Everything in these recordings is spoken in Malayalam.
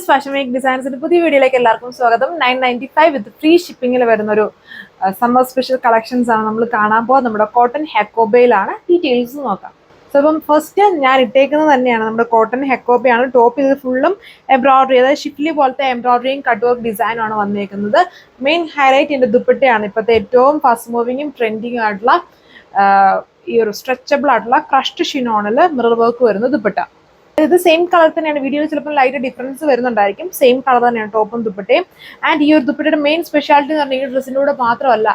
Latest Fashion Week Designs in പുതിയ വീഡിയോയിലേക്ക് എല്ലാവർക്കും സ്വാഗതം. 995 വിത്ത് ഫ്രീ ഷിപ്പിംഗിൽ വരുന്ന ഒരു സമ്മർ സ്പെഷ്യൽ കളക്ഷൻസ് ആണ് നമ്മൾ കാണാൻ പോകുന്നത്. നമ്മുടെ കോട്ടൺ ഹെക്കോബയിലാണ്. ഡീറ്റെയിൽസ് നോക്കാം. സോ അപ്പം ഫസ്റ്റ് ഞാൻ ഇട്ടേക്കുന്നത് തന്നെയാണ് നമ്മുടെ കോട്ടൺ ഹെക്കോബയാണ്. ടോപ്പ് ഇത് ഫുള്ളും എംബ്രോയിഡറി, അതായത് ഷിഫ്ലി പോലത്തെ എംബ്രോയിഡറിയും കട്ട് വർക്ക് ഡിസൈനും ആണ് വന്നേക്കുന്നത്. മെയിൻ ഹൈലൈറ്റ് ഇതിന്റെ ദുപ്പട്ടയാണ്. ഇപ്പോഴത്തെ ഏറ്റവും ഫാസ്റ്റ് മൂവിങ്ങും ട്രെൻഡിങ്ങും ആയിട്ടുള്ള ഈ ഒരു സ്ട്രെച്ചബിൾ ആയിട്ടുള്ള ക്രഷ്ഡ് ഷിനോണിൽ മിറർ വർക്ക് വരുന്ന ദുപ്പട്ട. ഇത് സെയിം കളർ തന്നെയാണ്. വീഡിയോയിൽ ചിലപ്പോൾ ലൈറ്റ് ഡിഫറൻസ് വരുന്നുണ്ടായിരിക്കും. സെയിം കളർ തന്നെയാണ് ടോപ്പും ദുപ്പട്ടയും. ആൻഡ് ഈ ഒരു ദുപ്പട്ടയുടെ മെയിൻ സ്പെഷ്യാലിറ്റി എന്ന് പറഞ്ഞാൽ ഈ ഡ്രസ്സിൻ്റെ കൂടെ മാത്രമല്ല,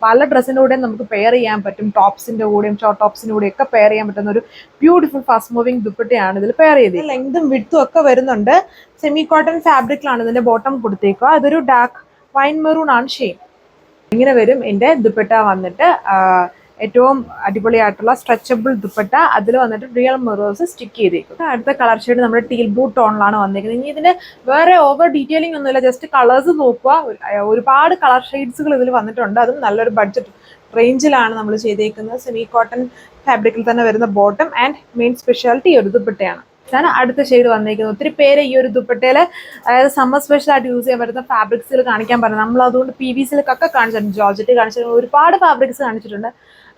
പല ഡ്രസ്സിൻ്റെ കൂടെയും നമുക്ക് പെയർ ചെയ്യാൻ പറ്റും. ടോപ്സിൻ്റെ കൂടെയും ഷോർട്ട് ടോപ്സിൻ്റെ കൂടെയും ഒക്കെ പെയർ ചെയ്യാൻ പറ്റുന്ന ഒരു ബ്യൂട്ടിഫുൾ ഫാസ്റ്റ് മൂവിങ് ദുപ്പട്ടയാണ് ഇതിൽ പെയർ ചെയ്തത്. ലെങ്തും വിഡ്ത്തും ഒക്കെ വരുന്നുണ്ട്. സെമി കോട്ടൺ ഫാബ്രിക്കിലാണ് ഇതിൻ്റെ ബോട്ടം കൊടുത്തേക്കുക. അതൊരു ഡാർക്ക് വൈൻ മെറൂൺ ആണ് ഷെയ്ഡ്. ഇങ്ങനെ വരും എൻ്റെ ദുപ്പട്ട വന്നിട്ട്. ഏറ്റവും അടിപൊളിയായിട്ടുള്ള സ്ട്രെച്ചബിൾ ദുപ്പട്ട, അതിൽ വന്നിട്ട് റിയൽ മിറേഴ്സ് സ്റ്റിക്ക് ചെയ്തേക്കും. അടുത്ത കളർ ഷെയ്ഡ് നമ്മുടെ ടീൽ ബ്ലൂ ടോണിലാണ് വന്നിരിക്കുന്നത്. ഇനി ഇതിന് വേറെ ഓവർ ഡീറ്റെയിലിംഗ് ഒന്നുമില്ല, ജസ്റ്റ് കളേഴ്സ് നോക്കുക. ഒരുപാട് കളർ ഷെയ്ഡ്സുകൾ ഇതിൽ വന്നിട്ടുണ്ട്. അതും നല്ലൊരു ബഡ്ജറ്റ് റേഞ്ചിലാണ് നമ്മൾ ചെയ്തേക്കുന്നത്. സെമി കോട്ടൺ ഫാബ്രിക്കിൽ തന്നെ വരുന്ന ബോട്ടം ആൻഡ് മെയിൻ സ്പെഷ്യാലിറ്റി ഒരു ദുപ്പട്ടയാണ്. അടുത്ത ഷെയ്ഡ് വന്നിരിക്കുന്നത്. ഒത്തിരി പേര് ഈ ഒരു ദുപ്പട്ടയിൽ, അതായത് സമ്മർ സ്പെഷ്യൽ ആയിട്ട് യൂസ് ചെയ്യാൻ പറ്റുന്ന ഫാബ്രിക്സിൽ കാണിക്കാൻ പറഞ്ഞു. നമ്മൾ അതുകൊണ്ട് PVCയിലൊക്കെ കാണിച്ചിട്ടുണ്ട്, ജോർജറ്റ് കാണിച്ചിട്ടുണ്ട്, ഒരുപാട് ഫാബ്രിക്സ് കാണിച്ചിട്ടുണ്ട്.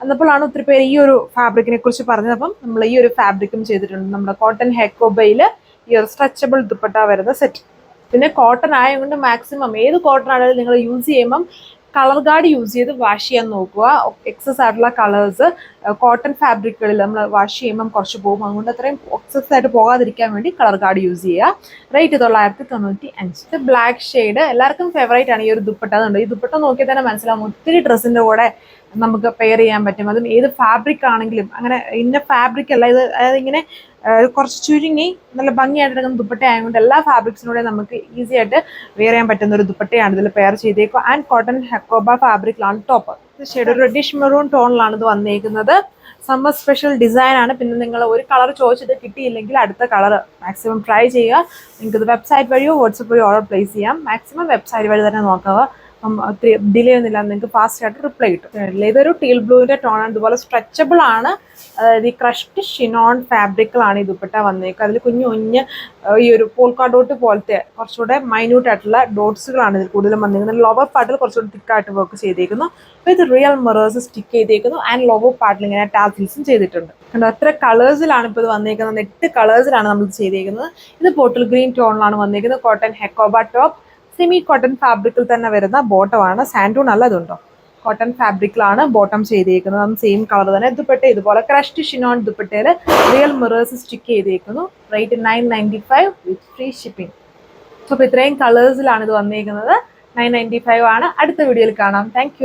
എന്നപ്പോഴാണ് ഒത്തിരി പേര് ഈ ഒരു ഫാബ്രിക്കിനെ കുറിച്ച് പറഞ്ഞത്. അപ്പം നമ്മൾ ഈ ഒരു ഫാബ്രിക്കും ചെയ്തിട്ടുണ്ട്. നമ്മുടെ കോട്ടൺ ഹെക്കോബയിൽ ഈ ഒരു സ്ട്രെച്ചബിൾ ദുപ്പട്ട വരുന്ന സെറ്റ്. പിന്നെ കോട്ടൺ ആയതുകൊണ്ട് മാക്സിമം ഏത് കോട്ടൺ ആണെങ്കിലും നിങ്ങൾ യൂസ് ചെയ്യുമ്പം കളർ ഗാർഡ് യൂസ് ചെയ്ത് വാഷ് ചെയ്യാൻ നോക്കുക. എക്സസ് ആയിട്ടുള്ള കളേഴ്സ് കോട്ടൺ ഫാബ്രിക്കുകളിൽ നമ്മൾ വാഷ് ചെയ്യുമ്പം കുറച്ച് പോകും. അതുകൊണ്ട് അത്രയും എക്സസ് ആയിട്ട് പോകാതിരിക്കാൻ വേണ്ടി കളർ ഗാർഡ് യൂസ് ചെയ്യുക. റേറ്റ് 995. ബ്ലാക്ക് ഷെയ്ഡ് എല്ലാവർക്കും ഫേവറേറ്റ് ആണ് ഈ ഒരു ദുപ്പട്ട. അതുകൊണ്ട് ഈ ദുപ്പട്ട നോക്കിയാൽ തന്നെ മനസ്സിലാവും ഒത്തിരി ഡ്രസ്സിൻ്റെ കൂടെ നമുക്ക് പെയർ ചെയ്യാൻ പറ്റും. അതും ഏത് ഫാബ്രിക് ആണെങ്കിലും അങ്ങനെ ഇന്ന ഫാബ്രിക് അല്ല ഇത്, അതായത് ഇങ്ങനെ കുറച്ച് ചുരുങ്ങി നല്ല ഭംഗിയായിട്ട് എടുക്കുന്ന ദുപ്പട്ട ആയതുകൊണ്ട് എല്ലാ ഫാബ്രിക്സിനൂടെ നമുക്ക് ഈസി ആയിട്ട് വെയർ ചെയ്യാൻ പറ്റുന്ന ഒരു ദുപ്പട്ടയാണ് ഇതിൽ പെയർ ചെയ്തേക്കുക. ആൻഡ് കോട്ടൺ ഹെക്കോബ ഫാബ്രിക്കിലാണ് ടോപ്പ്. ഷെയ്ഡ് ഒരു റെഡിഷ് മെറൂൺ ടോണിലാണ് ഇത് വന്നേക്കുന്നത്. സമ്മർ സ്പെഷ്യൽ ഡിസൈൻ ആണ്. പിന്നെ നിങ്ങൾ ഒരു കളർ ചോദിച്ചിട്ട് കിട്ടിയില്ലെങ്കിൽ അടുത്ത കളർ മാക്സിമം ട്രൈ ചെയ്യുക. നിങ്ങൾക്ക് ഇത് വെബ്സൈറ്റ് വഴിയോ വാട്സപ്പ് വഴിയോ ഓർഡർ പ്ലേസ് ചെയ്യാം. മാക്സിമം വെബ്സൈറ്റ് വഴി തന്നെ നോക്കുക. ഒത്തിരി ഡിലേ ഒന്നുമില്ല, നിങ്ങൾക്ക് ഫാസ്റ്റ് ആയിട്ട് റിപ്ലൈ കിട്ടും. ഇതൊരു ടീൽ ബ്ലൂവിൻ്റെ ടോണാണ്. ഇതുപോലെ സ്ട്രെച്ചബിൾ ആണ്. അതായത് ഈ ക്രഷ്ഡ് ഷിനോൺ ഫാബ്രിക്കിലാണ് ഈ ദുപ്പട്ട വന്നേക്കുക. അതിൽ കുഞ്ഞു കുഞ്ഞ് ഈ ഒരു പോൾക്കാ ഡോട്ട് പോലത്തെ കുറച്ചുകൂടെ മൈന്യൂട്ട് ആയിട്ടുള്ള ഡോട്ട്സുകളാണ് ഇതിൽ കൂടുതലും വന്നിരിക്കുന്നത്. ലോവർ പാർട്ടിൽ കുറച്ചുകൂടി തിക്കായിട്ട് വർക്ക് ചെയ്തേക്കുന്നു. അപ്പോൾ ഇത് റിയൽ മിറേഴ്സ് സ്റ്റിക്ക് ചെയ്തേക്കുന്നു. ആൻഡ് ലോവർ പാർട്ടിൽ ഇങ്ങനെ ടാസിൽസും ചെയ്തിട്ടുണ്ട്. കണ്ടോ, എത്ര കളേഴ്സിലാണ് ഇപ്പോൾ ഇത് വന്നേക്കുന്നത്. 8 കളേഴ്സിലാണ് നമ്മൾ ചെയ്തേക്കുന്നത്. ഇത് ബോട്ടിൽ ഗ്രീൻ ടോണിലാണ് വന്നേക്കുന്നത്. Cotton Hakoba top. Semi cotton ഫാബ്രിക്കിൽ തന്നെ വരുന്ന ബോട്ടമാണ്. സാൻഡൂൺ അല്ല, ഇതുണ്ടോ, കോട്ടൺ ഫാബ്രിക്കിലാണ് ബോട്ടം ചെയ്തേക്കുന്നത്. അതും സെയിം കളർ തന്നെ. ദുപ്പട്ട ഇതുപോലെ ക്രഷ്ഡ് ഷിനോൺ ദുപ്പട്ടയിൽ റിയൽ മിറേഴ്സ് സ്റ്റിക്ക് ചെയ്തേക്കുന്നു. Rate 995 with free shipping. അപ്പോൾ ഇത്രയും കളേഴ്സിലാണ് ഇത് വന്നേക്കുന്നത്. 995 ആണ്. അടുത്ത വീഡിയോയിൽ കാണാം. താങ്ക്